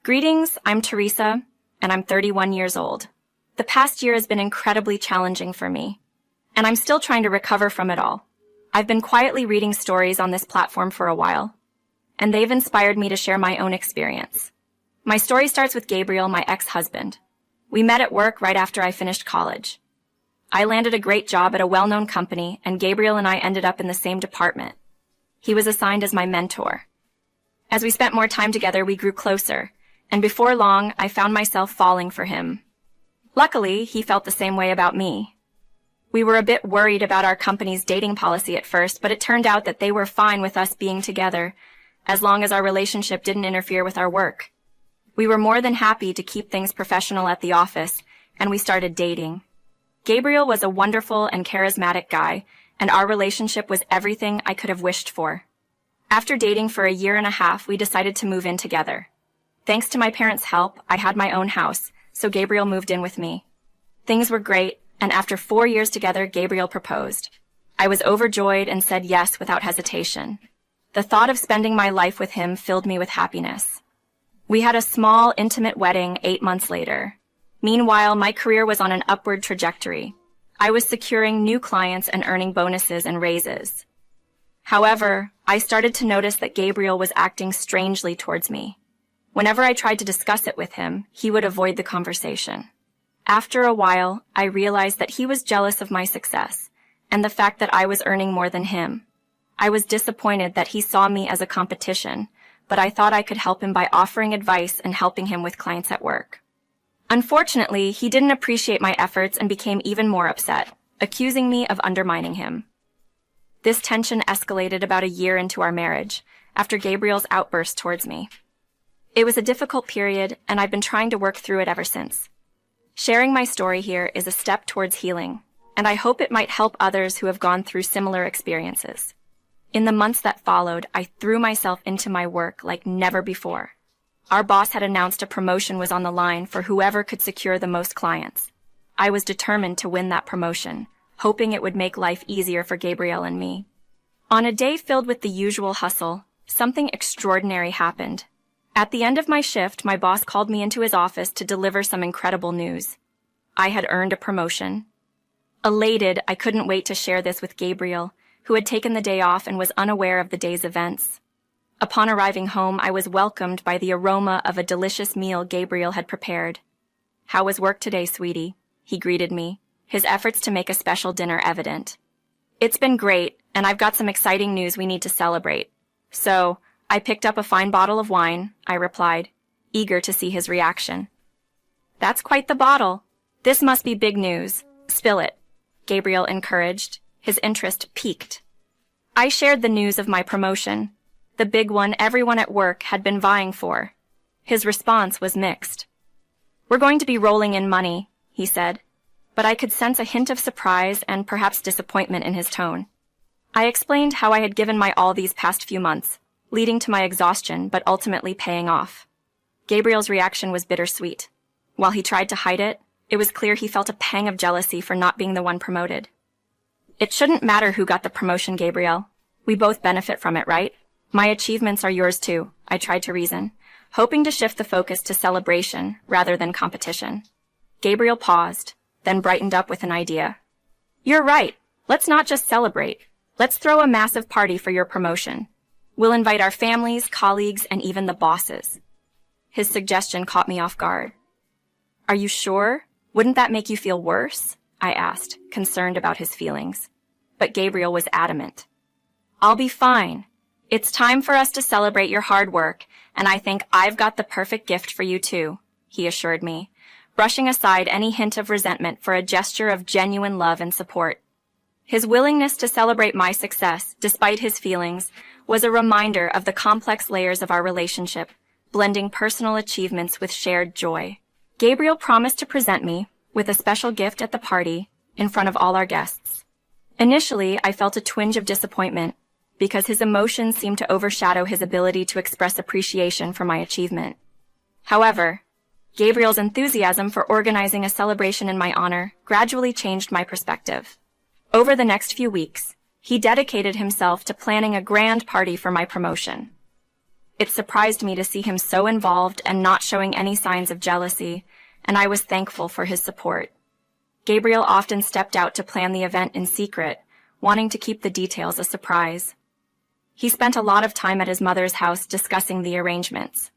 Greetings, I'm Teresa, and I'm 31 years old. The past year has been incredibly challenging for me, and I'm still trying to recover from it all. I've been quietly reading stories on this platform for a while, and they've inspired me to share my own experience. My story starts with Gabriel, my ex-husband. We met at work right after I finished college. I landed a great job at a well-known company, and Gabriel and I ended up in the same department. He was assigned as my mentor. As we spent more time together, we grew closer, and before long, I found myself falling for him. Luckily, he felt the same way about me. We were a bit worried about our company's dating policy at first, but it turned out that they were fine with us being together, as long as our relationship didn't interfere with our work. We were more than happy to keep things professional at the office, and we started dating. Gabriel was a wonderful and charismatic guy, and our relationship was everything I could have wished for. After dating for a year and a half, we decided to move in together. Thanks to my parents' help, I had my own house, so Gabriel moved in with me. Things were great, and after 4 years together, Gabriel proposed. I was overjoyed and said yes without hesitation. The thought of spending my life with him filled me with happiness. We had a small, intimate wedding 8 months later. Meanwhile, my career was on an upward trajectory. I was securing new clients and earning bonuses and raises. However, I started to notice that Gabriel was acting strangely towards me. Whenever I tried to discuss it with him, he would avoid the conversation. After a while, I realized that he was jealous of my success and the fact that I was earning more than him. I was disappointed that he saw me as a competition, but I thought I could help him by offering advice and helping him with clients at work. Unfortunately, he didn't appreciate my efforts and became even more upset, accusing me of undermining him. This tension escalated about a year into our marriage, after Gabriel's outburst towards me. It was a difficult period, and I've been trying to work through it ever since. Sharing my story here is a step towards healing, and I hope it might help others who have gone through similar experiences. In the months that followed, I threw myself into my work like never before. Our boss had announced a promotion was on the line for whoever could secure the most clients. I was determined to win that promotion, hoping it would make life easier for Gabriel and me. On a day filled with the usual hustle, something extraordinary happened. At the end of my shift, my boss called me into his office to deliver some incredible news. I had earned a promotion. Elated, I couldn't wait to share this with Gabriel, who had taken the day off and was unaware of the day's events. Upon arriving home, I was welcomed by the aroma of a delicious meal Gabriel had prepared. "How was work today, sweetie?" he greeted me, his efforts to make a special dinner evident. "It's been great, and I've got some exciting news we need to celebrate. So, I picked up a fine bottle of wine," I replied, eager to see his reaction. "That's quite the bottle. This must be big news. Spill it," Gabriel encouraged, his interest piqued. I shared the news of my promotion, the big one everyone at work had been vying for. His response was mixed. "We're going to be rolling in money," he said, but I could sense a hint of surprise and perhaps disappointment in his tone. I explained how I had given my all these past few months, leading to my exhaustion but ultimately paying off. Gabriel's reaction was bittersweet. While he tried to hide it, it was clear he felt a pang of jealousy for not being the one promoted. "It shouldn't matter who got the promotion, Gabriel. We both benefit from it, right? My achievements are yours too," I tried to reason, hoping to shift the focus to celebration rather than competition. Gabriel paused, then brightened up with an idea. "You're right. Let's not just celebrate. Let's throw a massive party for your promotion. We'll invite our families, colleagues, and even the bosses." His suggestion caught me off guard. "Are you sure? Wouldn't that make you feel worse?" I asked, concerned about his feelings. But Gabriel was adamant. "I'll be fine. It's time for us to celebrate your hard work, and I think I've got the perfect gift for you too," he assured me, brushing aside any hint of resentment for a gesture of genuine love and support. His willingness to celebrate my success, despite his feelings, was a reminder of the complex layers of our relationship, blending personal achievements with shared joy. Gabriel promised to present me with a special gift at the party in front of all our guests. Initially, I felt a twinge of disappointment because his emotions seemed to overshadow his ability to express appreciation for my achievement. However, Gabriel's enthusiasm for organizing a celebration in my honor gradually changed my perspective. Over the next few weeks, he dedicated himself to planning a grand party for my promotion. It surprised me to see him so involved and not showing any signs of jealousy, and I was thankful for his support. Gabriel often stepped out to plan the event in secret, wanting to keep the details a surprise. He spent a lot of time at his mother's house discussing the arrangements.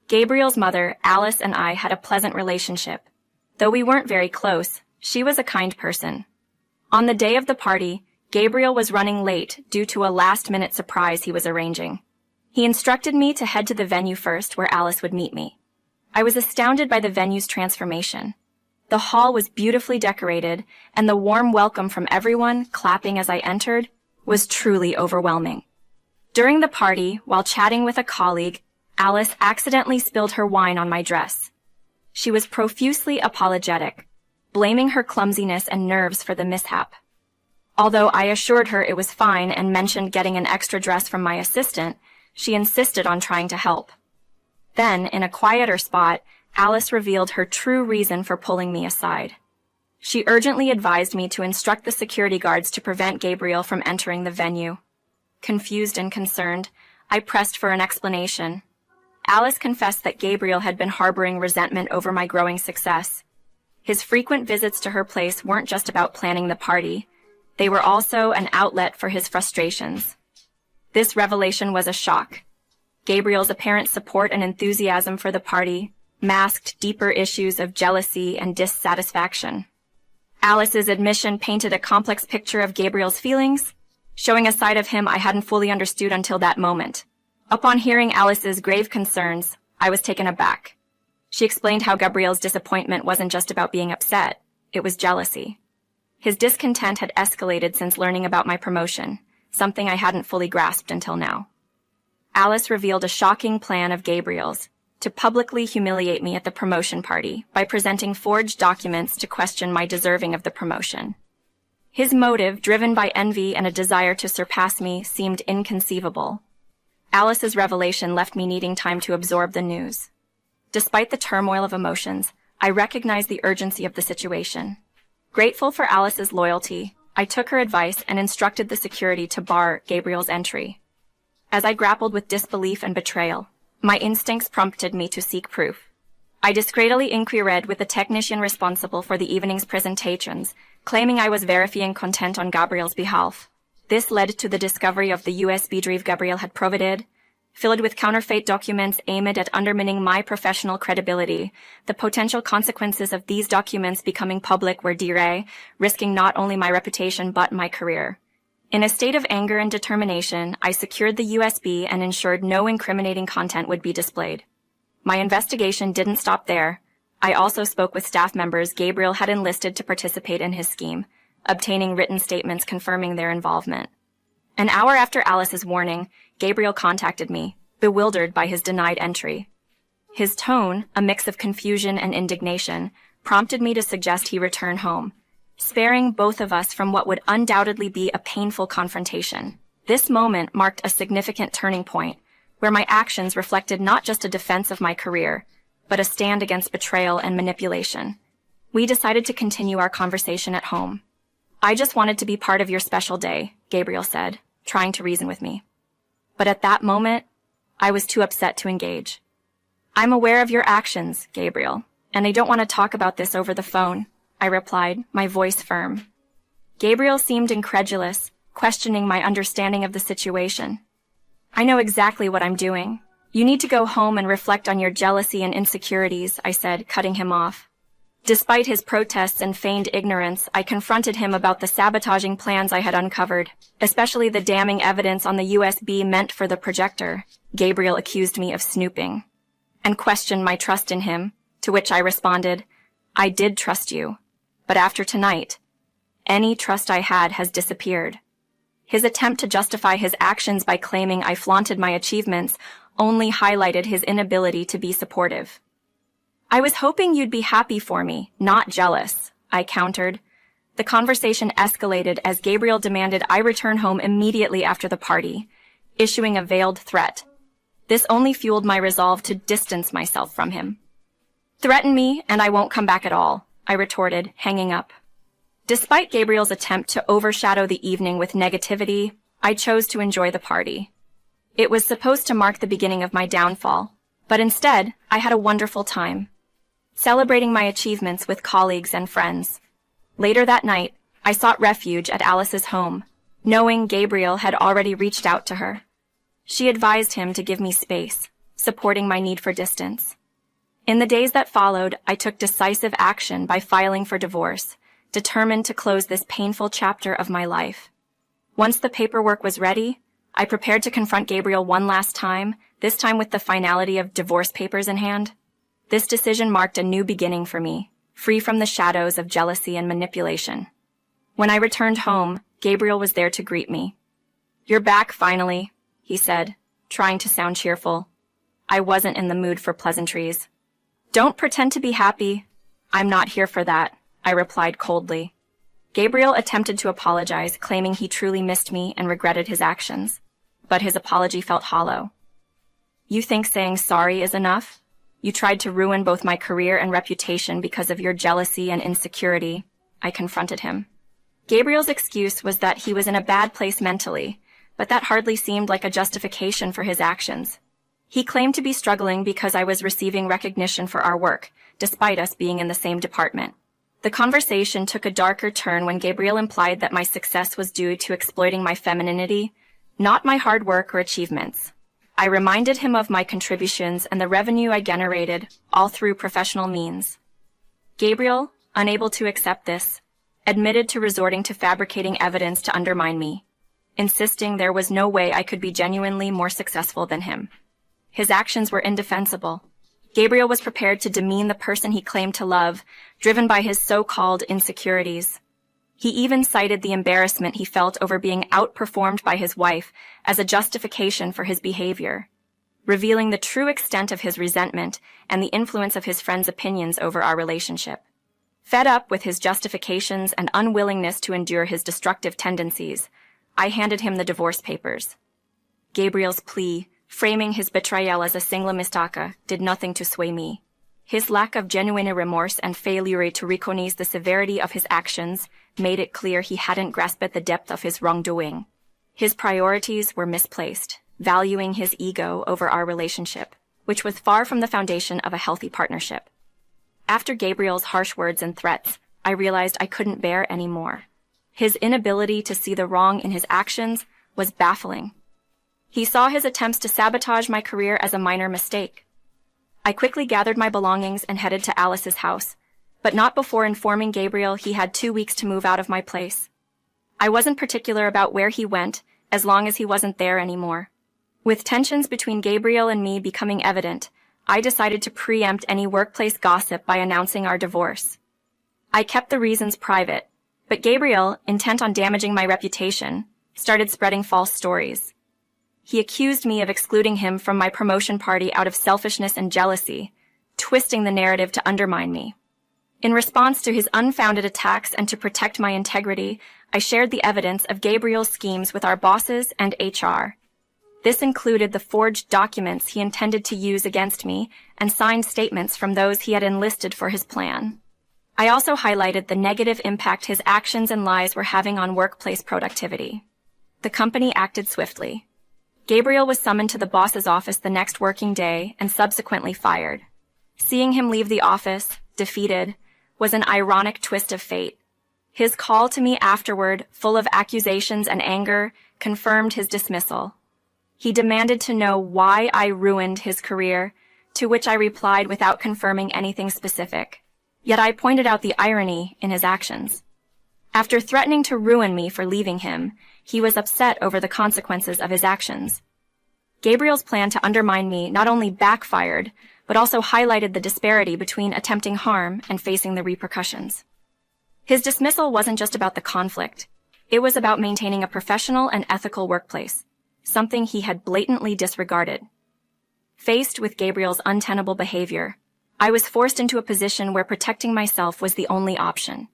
Gabriel's mother, Alice, and I had a pleasant relationship. Though we weren't very close, she was a kind person. On the day of the party, Gabriel was running late due to a last-minute surprise he was arranging. He instructed me to head to the venue first, where Alice would meet me. I was astounded by the venue's transformation. The hall was beautifully decorated, and the warm welcome from everyone, clapping as I entered, was truly overwhelming. During the party, while chatting with a colleague, Alice accidentally spilled her wine on my dress. She was profusely apologetic, blaming her clumsiness and nerves for the mishap. Although I assured her it was fine and mentioned getting an extra dress from my assistant, she insisted on trying to help. Then, in a quieter spot, Alice revealed her true reason for pulling me aside. She urgently advised me to instruct the security guards to prevent Gabriel from entering the venue. Confused and concerned, I pressed for an explanation. Alice confessed that Gabriel had been harboring resentment over my growing success. His frequent visits to her place weren't just about planning the party. They were also an outlet for his frustrations. This revelation was a shock. Gabriel's apparent support and enthusiasm for the party masked deeper issues of jealousy and dissatisfaction. Alice's admission painted a complex picture of Gabriel's feelings, showing a side of him I hadn't fully understood until that moment. Upon hearing Alice's grave concerns, I was taken aback. She explained how Gabriel's disappointment wasn't just about being upset, it was jealousy. His discontent had escalated since learning about my promotion, something I hadn't fully grasped until now. Alice revealed a shocking plan of Gabriel's to publicly humiliate me at the promotion party by presenting forged documents to question my deserving of the promotion. His motive, driven by envy and a desire to surpass me, seemed inconceivable. Alice's revelation left me needing time to absorb the news. Despite the turmoil of emotions, I recognized the urgency of the situation. Grateful for Alice's loyalty, I took her advice and instructed the security to bar Gabriel's entry. As I grappled with disbelief and betrayal, my instincts prompted me to seek proof. I discreetly inquired with the technician responsible for the evening's presentations, claiming I was verifying content on Gabriel's behalf. This led to the discovery of the USB drive Gabriel had provided. Filled with counterfeit documents aimed at undermining my professional credibility, the potential consequences of these documents becoming public were dire, risking not only my reputation but my career. In a state of anger and determination, I secured the USB and ensured no incriminating content would be displayed. My investigation didn't stop there. I also spoke with staff members Gabriel had enlisted to participate in his scheme, obtaining written statements confirming their involvement. An hour after Alice's warning, Gabriel contacted me, bewildered by his denied entry. His tone, a mix of confusion and indignation, prompted me to suggest he return home, sparing both of us from what would undoubtedly be a painful confrontation. This moment marked a significant turning point, where my actions reflected not just a defense of my career, but a stand against betrayal and manipulation. We decided to continue our conversation at home. "I just wanted to be part of your special day," Gabriel said, trying to reason with me. But at that moment, I was too upset to engage. "I'm aware of your actions, Gabriel, and I don't want to talk about this over the phone," I replied, my voice firm. Gabriel seemed incredulous, questioning my understanding of the situation. "I know exactly what I'm doing. You need to go home and reflect on your jealousy and insecurities," I said, cutting him off. Despite his protests and feigned ignorance, I confronted him about the sabotaging plans I had uncovered, especially the damning evidence on the USB meant for the projector. Gabriel accused me of snooping, and questioned my trust in him, to which I responded, "I did trust you, but after tonight, any trust I had has disappeared." His attempt to justify his actions by claiming I flaunted my achievements only highlighted his inability to be supportive. "I was hoping you'd be happy for me, not jealous," I countered. The conversation escalated as Gabriel demanded I return home immediately after the party, issuing a veiled threat. This only fueled my resolve to distance myself from him. "Threaten me, and I won't come back at all," I retorted, hanging up. Despite Gabriel's attempt to overshadow the evening with negativity, I chose to enjoy the party. It was supposed to mark the beginning of my downfall, but instead, I had a wonderful time, celebrating my achievements with colleagues and friends. Later that night, I sought refuge at Alice's home, knowing Gabriel had already reached out to her. She advised him to give me space, supporting my need for distance. In the days that followed, I took decisive action by filing for divorce, determined to close this painful chapter of my life. Once the paperwork was ready, I prepared to confront Gabriel one last time, this time with the finality of divorce papers in hand. This decision marked a new beginning for me, free from the shadows of jealousy and manipulation. When I returned home, Gabriel was there to greet me. "You're back, finally," he said, trying to sound cheerful. I wasn't in the mood for pleasantries. "Don't pretend to be happy. I'm not here for that," I replied coldly. Gabriel attempted to apologize, claiming he truly missed me and regretted his actions. But his apology felt hollow. "You think saying sorry is enough? You tried to ruin both my career and reputation because of your jealousy and insecurity," I confronted him. Gabriel's excuse was that he was in a bad place mentally, but that hardly seemed like a justification for his actions. He claimed to be struggling because I was receiving recognition for our work, despite us being in the same department. The conversation took a darker turn when Gabriel implied that my success was due to exploiting my femininity, not my hard work or achievements. I reminded him of my contributions and the revenue I generated, all through professional means. Gabriel, unable to accept this, admitted to resorting to fabricating evidence to undermine me, insisting there was no way I could be genuinely more successful than him. His actions were indefensible. Gabriel was prepared to demean the person he claimed to love, driven by his so-called insecurities. He even cited the embarrassment he felt over being outperformed by his wife as a justification for his behavior, revealing the true extent of his resentment and the influence of his friends' opinions over our relationship. Fed up with his justifications and unwillingness to endure his destructive tendencies, I handed him the divorce papers. Gabriel's plea, framing his betrayal as a single mistake, did nothing to sway me. His lack of genuine remorse and failure to recognize the severity of his actions made it clear he hadn't grasped the depth of his wrongdoing. His priorities were misplaced, valuing his ego over our relationship, which was far from the foundation of a healthy partnership. After Gabriel's harsh words and threats, I realized I couldn't bear any more. His inability to see the wrong in his actions was baffling. He saw his attempts to sabotage my career as a minor mistake. I quickly gathered my belongings and headed to Alice's house, but not before informing Gabriel he had 2 weeks to move out of my place. I wasn't particular about where he went, as long as he wasn't there anymore. With tensions between Gabriel and me becoming evident, I decided to preempt any workplace gossip by announcing our divorce. I kept the reasons private, but Gabriel, intent on damaging my reputation, started spreading false stories. He accused me of excluding him from my promotion party out of selfishness and jealousy, twisting the narrative to undermine me. In response to his unfounded attacks and to protect my integrity, I shared the evidence of Gabriel's schemes with our bosses and HR. This included the forged documents he intended to use against me and signed statements from those he had enlisted for his plan. I also highlighted the negative impact his actions and lies were having on workplace productivity. The company acted swiftly. Gabriel was summoned to the boss's office the next working day and subsequently fired. Seeing him leave the office, defeated, was an ironic twist of fate. His call to me afterward, full of accusations and anger, confirmed his dismissal. He demanded to know why I ruined his career, to which I replied without confirming anything specific. Yet I pointed out the irony in his actions. After threatening to ruin me for leaving him, he was upset over the consequences of his actions. Gabriel's plan to undermine me not only backfired, but also highlighted the disparity between attempting harm and facing the repercussions. His dismissal wasn't just about the conflict. It was about maintaining a professional and ethical workplace, something he had blatantly disregarded. Faced with Gabriel's untenable behavior, I was forced into a position where protecting myself was the only option.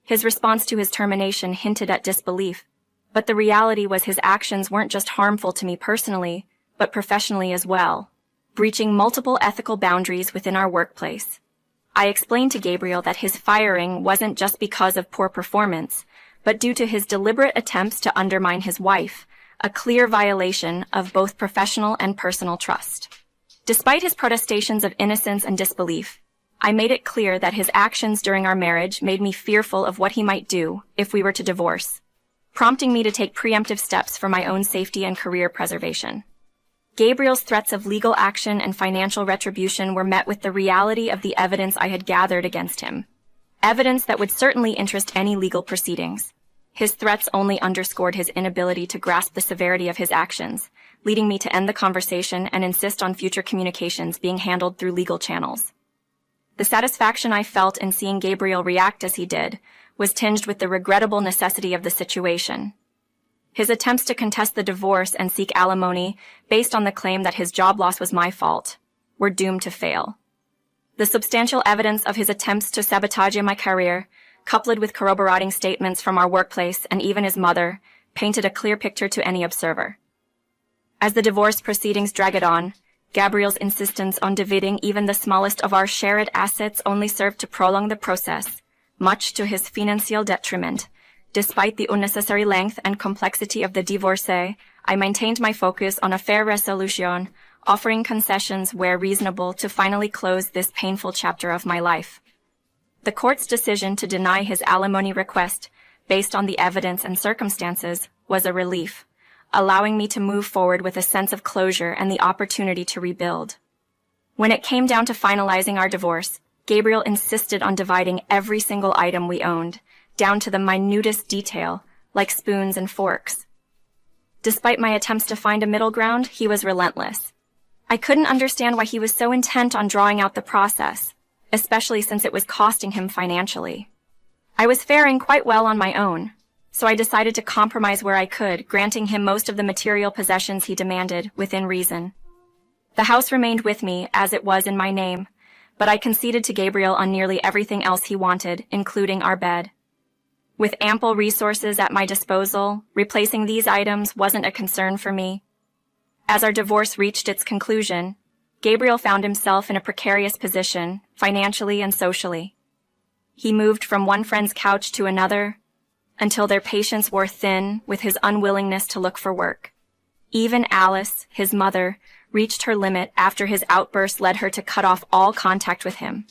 His response to his termination hinted at disbelief, but the reality was his actions weren't just harmful to me personally, but professionally as well, breaching multiple ethical boundaries within our workplace. I explained to Gabriel that his firing wasn't just because of poor performance, but due to his deliberate attempts to undermine his wife, a clear violation of both professional and personal trust. Despite his protestations of innocence and disbelief, I made it clear that his actions during our marriage made me fearful of what he might do if we were to divorce, prompting me to take preemptive steps for my own safety and career preservation. Gabriel's threats of legal action and financial retribution were met with the reality of the evidence I had gathered against him. Evidence that would certainly interest any legal proceedings. His threats only underscored his inability to grasp the severity of his actions, leading me to end the conversation and insist on future communications being handled through legal channels. The satisfaction I felt in seeing Gabriel react as he did was tinged with the regrettable necessity of the situation. His attempts to contest the divorce and seek alimony, based on the claim that his job loss was my fault, were doomed to fail. The substantial evidence of his attempts to sabotage my career, coupled with corroborating statements from our workplace and even his mother, painted a clear picture to any observer. As the divorce proceedings dragged on, Gabriel's insistence on dividing even the smallest of our shared assets only served to prolong the process, much to his financial detriment. Despite the unnecessary length and complexity of the divorce, I maintained my focus on a fair resolution, offering concessions where reasonable to finally close this painful chapter of my life. The court's decision to deny his alimony request, based on the evidence and circumstances, was a relief, allowing me to move forward with a sense of closure and the opportunity to rebuild. When it came down to finalizing our divorce, Gabriel insisted on dividing every single item we owned, down to the minutest detail, like spoons and forks. Despite my attempts to find a middle ground, he was relentless. I couldn't understand why he was so intent on drawing out the process, especially since it was costing him financially. I was faring quite well on my own, so I decided to compromise where I could, granting him most of the material possessions he demanded, within reason. The house remained with me, as it was in my name, but I conceded to Gabriel on nearly everything else he wanted, including our bed. With ample resources at my disposal, replacing these items wasn't a concern for me. As our divorce reached its conclusion, Gabriel found himself in a precarious position, financially and socially. He moved from one friend's couch to another, until their patience wore thin with his unwillingness to look for work. Even Alice, his mother, reached her limit after his outburst led her to cut off all contact with him.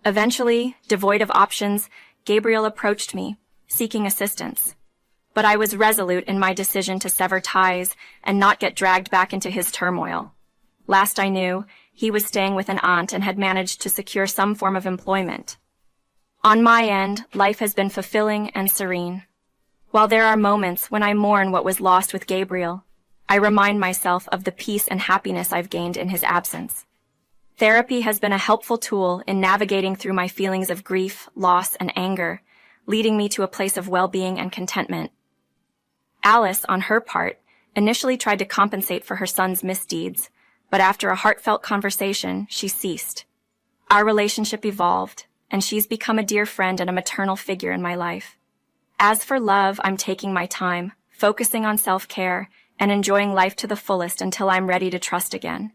Eventually, devoid of options, Gabriel approached me, seeking assistance. But I was resolute in my decision to sever ties and not get dragged back into his turmoil. Last I knew, he was staying with an aunt and had managed to secure some form of employment. On my end, life has been fulfilling and serene. While there are moments when I mourn what was lost with Gabriel, I remind myself of the peace and happiness I've gained in his absence. Therapy has been a helpful tool in navigating through my feelings of grief, loss, and anger, leading me to a place of well-being and contentment. Alice, on her part, initially tried to compensate for her son's misdeeds, but after a heartfelt conversation, she ceased. Our relationship evolved, and she's become a dear friend and a maternal figure in my life. As for love, I'm taking my time, focusing on self-care, and enjoying life to the fullest until I'm ready to trust again.